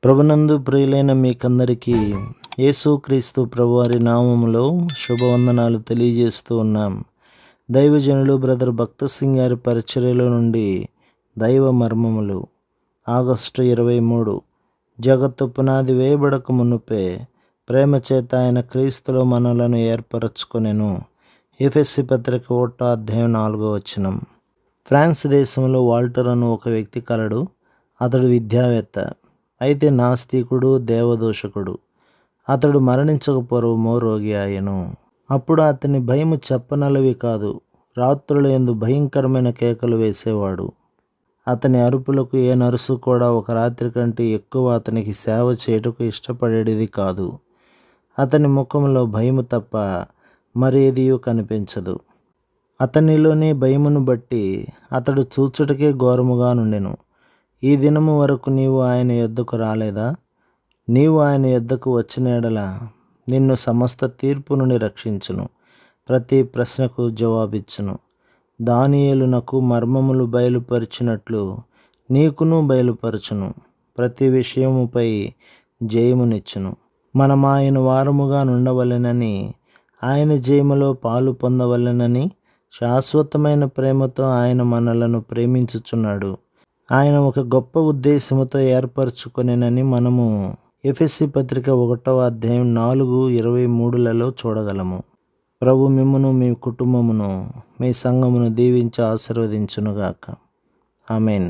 ప్రభునందు ప్రియులైన మీకందరికీ యేసుక్రీస్తు ప్రభువారి నామములో శుభవందనాలు తెలియజేస్తూ ఉన్నాం. దైవజనులు బ్రదర్ భక్త సింగ్ గారి పరిచర్యలో నుండి దైవ మర్మములు. ఆగస్టు 23. జగత్తు పునాది వేయబడక మునుపే ప్రేమ చేత ఆయన క్రీస్తులో మనలను ఏర్పరచుకొనెను. ఎఫెసీ పత్రిక 1వ అధ్యాయం 4వ వచనం. ఫ్రాన్స్ దేశంలో వాల్టర్ అను ఒక వ్యక్తి కలడు. అతడు విద్యావేత్త, అయితే నాస్తికుడు, దేవదూషకుడు. అతడు మరణించక పూర్వము రోగి ఆయను. అప్పుడు అతని భయము చెప్పనలవి కాదు. రాత్రుల యందు భయంకరమైన కేకలు వేసేవాడు. అతని అరుపులకు ఏ నర్సు కూడా ఒక రాత్రి కంటే ఎక్కువ అతనికి సేవ చేయుటకు ఇష్టపడేది కాదు. అతని ముఖంలో భయము తప్ప మరేదియూ కనిపించదు. అతనిలోని భయమును బట్టి అతడు చూచుటకే ఘోరముగా నుండెను. ఈ దినము వరకు నీవు ఆయన యొద్దకు రాలేదా? నీవు ఆయన యొద్దకు వచ్చిన యెడల నిన్ను సమస్త తీర్పు నుండి రక్షించును, ప్రతి ప్రశ్నకు జవాబిచ్చును. దానియేలునకు మర్మములు బయలుపరిచినట్లు నీకును బయలుపరచును, ప్రతి విషయముపై జయమునిచ్చును. మనం ఆయన వారముగా నుండవలెనని, ఆయన జయములో పాలు పొందవలెనని శాశ్వతమైన ప్రేమతో ఆయన మనలను ప్రేమించుచున్నాడు. ఆయన ఒక గొప్ప ఉద్దేశముతో ఏర్పరచుకొనెనని మనము ఎఫెసీ పత్రిక 1వ అధ్యాయం 4:23లలో చూడగలము. ప్రభు మిమ్మును, మీ కుటుంబమును, మీ సంఘమును దీవించి ఆశీర్వదించునుగాక. ఆమెన్.